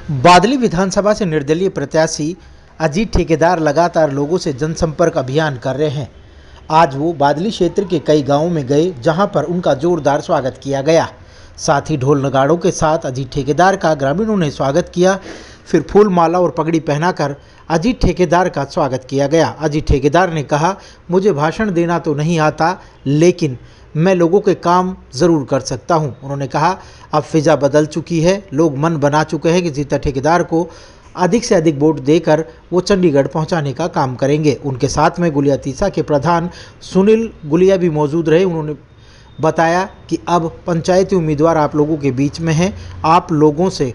बादली विधानसभा से निर्दलीय प्रत्याशी अजीत ठेकेदार लगातार लोगों से जनसंपर्क अभियान कर रहे हैं। आज वो बादली क्षेत्र के कई गांवों में गए, जहां पर उनका जोरदार स्वागत किया गया। साथ ही ढोल नगाड़ों के साथ अजीत ठेकेदार का ग्रामीणों ने स्वागत किया। फिर फूल माला और पगड़ी पहनाकर अजीत ठेकेदार का स्वागत किया गया। अजीत ठेकेदार ने कहा, मुझे भाषण देना तो नहीं आता, लेकिन मैं लोगों के काम ज़रूर कर सकता हूं। उन्होंने कहा, अब फिजा बदल चुकी है, लोग मन बना चुके हैं कि जीता ठेकेदार को अधिक से अधिक वोट देकर वो चंडीगढ़ पहुंचाने का काम करेंगे। उनके साथ में गुलिया तीसा के प्रधान सुनील गुलिया भी मौजूद रहे। उन्होंने बताया कि अब पंचायती उम्मीदवार आप लोगों के बीच में हैं। आप लोगों से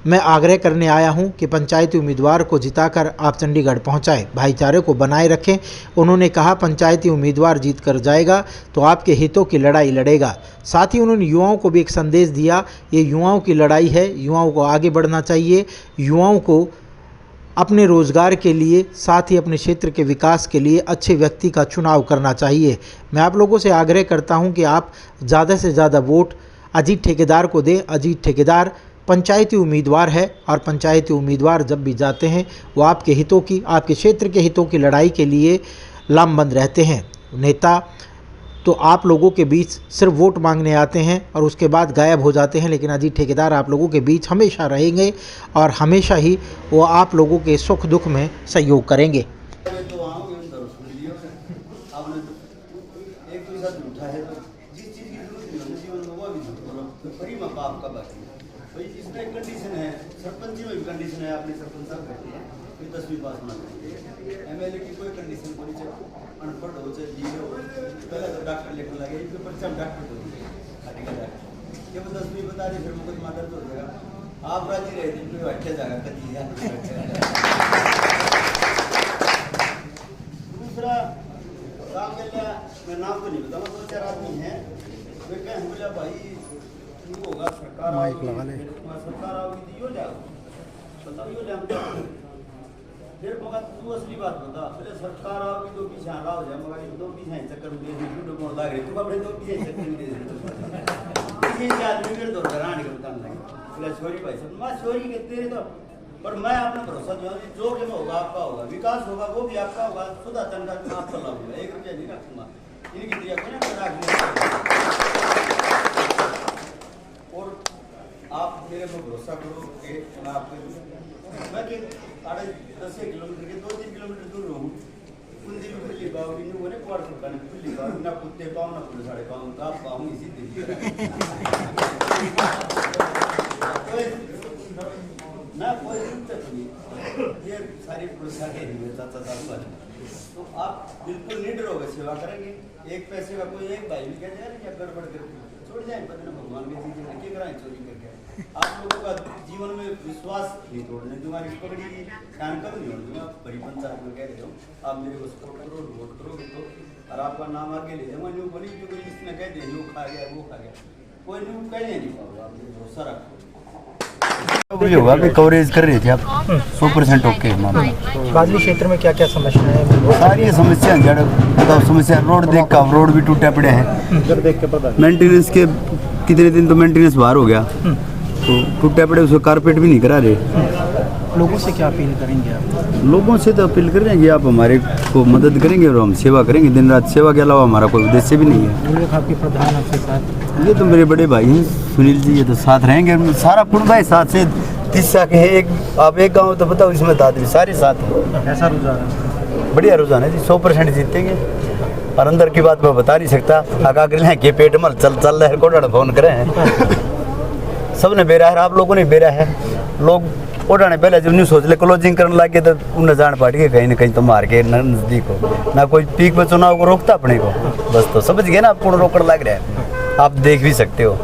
मैं आग्रह करने आया हूं कि पंचायती उम्मीदवार को जिताकर आप चंडीगढ़ पहुंचाएं, भाईचारे को बनाए रखें। उन्होंने कहा, पंचायती उम्मीदवार जीत कर जाएगा तो आपके हितों की लड़ाई लड़ेगा। साथ ही उन्होंने युवाओं को भी एक संदेश दिया, ये युवाओं की लड़ाई है, युवाओं को आगे बढ़ना चाहिए, युवाओं को अपने रोज़गार के लिए, साथ ही अपने क्षेत्र के विकास के लिए अच्छे व्यक्ति का चुनाव करना चाहिए। मैं आप लोगों से आग्रह करता हूं कि आप ज़्यादा से ज़्यादा वोट अजीत ठेकेदार को दें। अजीत ठेकेदार पंचायती उम्मीदवार है और पंचायती उम्मीदवार जब भी जाते हैं वो आपके हितों की, आपके क्षेत्र के हितों की लड़ाई के लिए लामबंद रहते हैं। नेता तो आप लोगों के बीच सिर्फ वोट मांगने आते हैं और उसके बाद गायब हो जाते हैं, लेकिन अजीत ठेकेदार आप लोगों के बीच हमेशा रहेंगे और हमेशा ही वो आप लोगों के सुख दुख में सहयोग करेंगे। इसमें कंडीशन है, सरपंची में भी कंडीशन है, आपने सरपंच साहब बैठे हैं, कोई 10वीं पास होना चाहिए। एमएलए की कोई कंडीशन कोई, चाहे अनपढ़ हो चाहे जीरो हो, पहले तो डॉक्टर लिखने लगे, इसके परिचय हम डॉक्टर को दिए, ये वो 10वीं बता दी, फिर मुकदमा दर्ज हो जाएगा। आप राजी रहे थे, कोई बैठे जाएगा कभी। दूसरा काम के लिए मैं नाम तो नहीं बताऊँ, 2-4 आदमी हैं, वे कहें बोला भाई होगा सरकार सरकार आओगी हो जाओ बताओ, यो जाओ फिर मगर तू असली बात बता, पहले सरकार आओगी तो पीछे रहा हो जाए, मगर 2 पीछे चक्कर में दे वीडियो कॉल लाग रही, तू अपने 2 पीछे चक्कर में दे दे ये आदमी मेरे दौड़ कराने के बताने लगे, बोले छोरी भाई सब मैं छोरी के तेरे तो, पर मैं अपना भरोसा जो कि होगा आपका होगा, विकास होगा वो भी आपका होगा, सुधा तनखा आपका लाभ होगा, 1 रुपया नहीं रखूंगा, इनकी दिया और आप मेरे को भरोसा करो कि मैं आपको मैं कि 10 किलोमीटर के 2-3 किलोमीटर दूर रहूँ, कुंदी भी खुली पाओ भी नहीं होने क्वार्टर सरकार खुली पाओ ना, कुत्ते पाओ ना पुलिस साढ़े पाओ, तो आप पाऊँ इसी दिन ना कोई दिक्कत नहीं, ये सारी पुलिस तो आप बिल्कुल निडर होकर सेवा करेंगे। एक पैसे का कोई एक भाई भी कह जाए क्या गड़बड़ करके छोड़ जाए, पता ना भगवान के चीजें रखे कराएं चोरी करके। आप लोगों का जीवन में विश्वास नहीं तोड़ने दूंगा, इस पगड़ी की कान कम नहीं होने दूंगा। बड़ी पंचायत में कह रहे हो, आप मेरे को सपोर्ट करो, वोट करोगे तो, और आपका नाम आगे ले जाऊंगा। न्यू बोली क्योंकि इसने कह दे वो खा गया वो खा गया, कोई न्यू कहने नहीं पाओगे, आप भरोसा रखो। होगा कि कवरेज कर रहे थे आप 100% ओके। बादली क्षेत्र में क्या क्या समस्या है? सारी समस्या बताओ, समस्या रोड देख का, रोड भी टूटे पड़े हैं, देख के पता मेंटेनेंस के कितने दिन तो मेंटेनेंस बाहर हो गया, तो टूटे पड़े, उसको कारपेट भी नहीं करा रहे। लोगों से क्या अपील करेंगे आप? लोगों से तो अपील कर रहे हैं कि आप हमारे को मदद करेंगे और हम सेवा करेंगे, दिन रात सेवा के अलावा हमारा कोई उद्देश्य भी नहीं है। आपके प्रधान आपके साथ, ये तो मेरे बड़े भाई हैं सुनील जी, ये तो साथ रहेंगे, सारा कुटुंब है साथ से। तीसा के एक आप एक गांव तो बताओ, इसमें तो आदमी सारे साथ हैं। ऐसा रुझान है? बढ़िया रुझान है जी, 100% जीतेंगे। और अंदर की बात मैं बता नहीं सकता, आगे हैं कि पेट मल चल चल रहे को फोन करें सब ने बेरा है, आप लोगों ने बेरा है। लोग उठाने पहले जब नहीं सोच ले क्लोजिंग करने लगे तो उन्हें जान पाट के कहीं ना कहीं तो मार के नजदीक हो ना, कोई पीक में चुनाव को रोकता अपने को, बस तो समझ गए ना, आप कौन रोकने लग रहा है, आप देख भी सकते हो।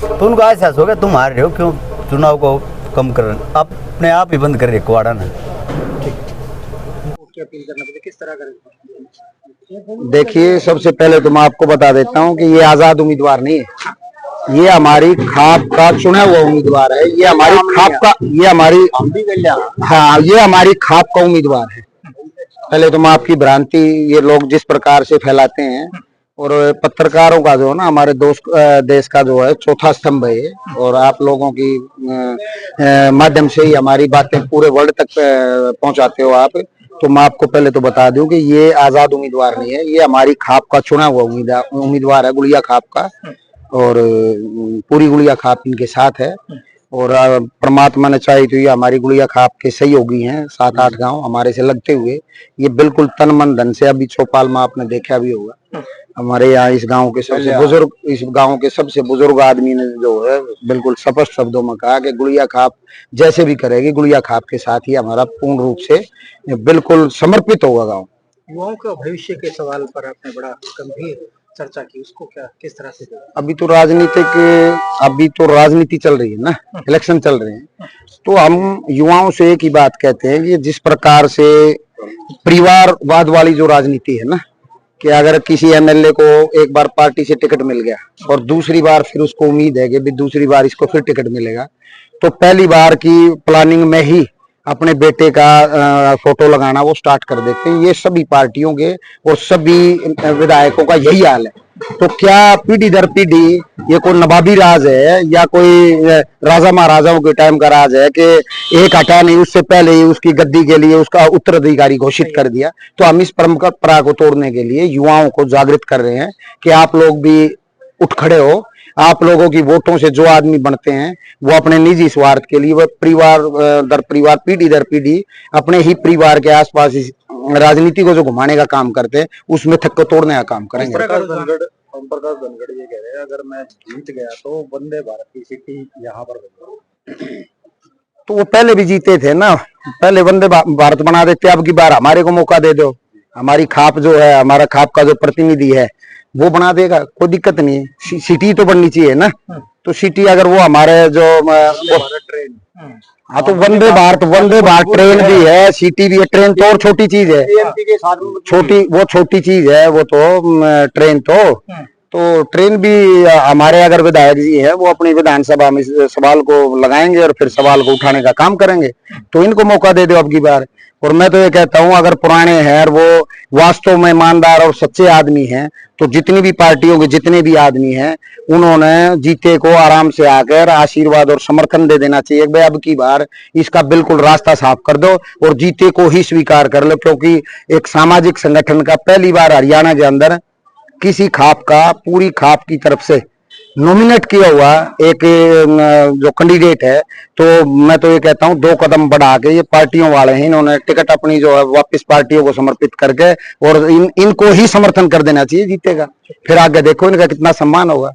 तो उनको एहसास हो गया तुम हार रहे हो, क्यों चुनाव को कम कर रहे, आप अपने आप ही बंद कर रहे कुआड़ा ना। किस तरह करें? देखिए, सबसे पहले तो मैं आपको बता देता हूं कि ये आजाद उम्मीदवार नहीं है, ये हमारी खाप का चुना हुआ उम्मीदवार है। ये हमारी खाप का, ये हमारी, हाँ, ये हमारी खाप का उम्मीदवार है। पहले तो मैं आपकी भ्रांति ये लोग जिस प्रकार से फैलाते हैं, और पत्रकारों का जो है ना हमारे देश का जो है चौथा स्तंभ है ये। और आप लोगों की माध्यम से ही हमारी बातें पूरे वर्ल्ड तक पहुंचाते हो आप। तो मैं आपको पहले तो बता दूं कि ये आजाद उम्मीदवार नहीं है, ये हमारी खाप का चुना हुआ उम्मीदवार है, गुड़िया खाप का। और पूरी गुड़िया खाप इनके साथ है। और परमात्मा ने चाही तो ये हमारी गुड़िया खाप के सहयोगी हैं, 7-8 गांव हमारे से लगते हुए। ये बिल्कुल तन मन धन से, अभी चौपाल में आपने देखा भी होगा, हमारे यहाँ इस गांव के सबसे बुजुर्ग आदमी ने जो है बिल्कुल स्पष्ट शब्दों में कहा कि गुड़िया खाप जैसे भी करेगी, गुड़िया खाप के साथ ही हमारा पूर्ण रूप से बिल्कुल समर्पित होगा गाँव। युवाओं का भविष्य के सवाल पर आपने बड़ा गंभीर चर्चा की, उसको क्या किस तरह से देखा? अभी तो राजनीति चल रही है ना, इलेक्शन चल रहे हैं। तो हम युवाओं से एक ही बात कहते हैं कि जिस प्रकार से परिवारवाद वाली जो राजनीति है ना, कि अगर किसी एमएलए को एक बार पार्टी से टिकट मिल गया और दूसरी बार फिर उसको उम्मीद है कि भी दूसरी बार इसको फिर टिकट मिलेगा, तो पहली बार की प्लानिंग में ही अपने बेटे का फोटो लगाना वो स्टार्ट कर देते हैं। ये सभी पार्टियों के और सभी विधायकों का यही हाल है। तो क्या पीढ़ी दर पीढ़ी ये कोई नवाबी राज है या कोई राजा महाराजाओं के टाइम का राज है कि एक हटा नहीं, उससे पहले ही उसकी गद्दी के लिए उसका उत्तराधिकारी घोषित कर दिया? तो हम इस परंपरा को तोड़ने के लिए युवाओं को जागृत कर रहे हैं कि आप लोग भी उठ खड़े हो। आप लोगों की वोटों से जो आदमी बनते हैं वो अपने निजी स्वार्थ के लिए, वह परिवार दर परिवार, पीढ़ी दर पीढ़ी अपने ही परिवार के आसपास राजनीति को जो घुमाने का काम करते हैं, उस मिथक को तोड़ने का काम करेंगे। ओम प्रकाश धनखड़ ये कह रहे हैं अगर मैं जीत गया तो वंदे भारत की सिटी यहाँ पर बनवाऊं। तो वो पहले भी जीते थे ना, पहले वंदे भारत बना देते, अब की बार हमारे को मौका दे दो। हमारी खाप जो है, हमारा खाप का जो प्रतिनिधि है वो बना देगा, कोई दिक्कत नहीं है। सिटी तो बननी चाहिए ना। तो सिटी अगर वो हमारे जो ट्रेन, हाँ, तो वंदे भारत ट्रेन भी है, सिटी भी है। ट्रेन तो और छोटी चीज है, छोटी चीज है वो तो ट्रेन तो ट्रेन भी हमारे अगर विधायक जी है वो अपनी विधानसभा में इस सवाल को लगाएंगे और फिर सवाल को उठाने का काम करेंगे। तो इनको मौका दे दो अब की बार। और मैं तो ये कहता हूं अगर पुराने हैं और वो वास्तव में ईमानदार और सच्चे आदमी हैं, तो जितनी भी पार्टियों के जितने भी आदमी हैं उन्होंने जीते को आराम से आकर आशीर्वाद और समर्थन दे देना चाहिए। भाई अब की बार इसका बिल्कुल रास्ता साफ कर दो और जीते को ही स्वीकार कर लो, क्योंकि एक सामाजिक संगठन का पहली बार हरियाणा के अंदर किसी खाप का पूरी खाप की तरफ से नॉमिनेट किया हुआ एक जो कैंडिडेट है। तो मैं तो ये कहता हूं 2 कदम बढ़ा के ये पार्टियों वाले हैं, इन्होंने टिकट अपनी जो है वापस पार्टियों को समर्पित करके और इनको ही समर्थन कर देना चाहिए, जीतेगा। फिर आगे देखो इनका कितना सम्मान होगा।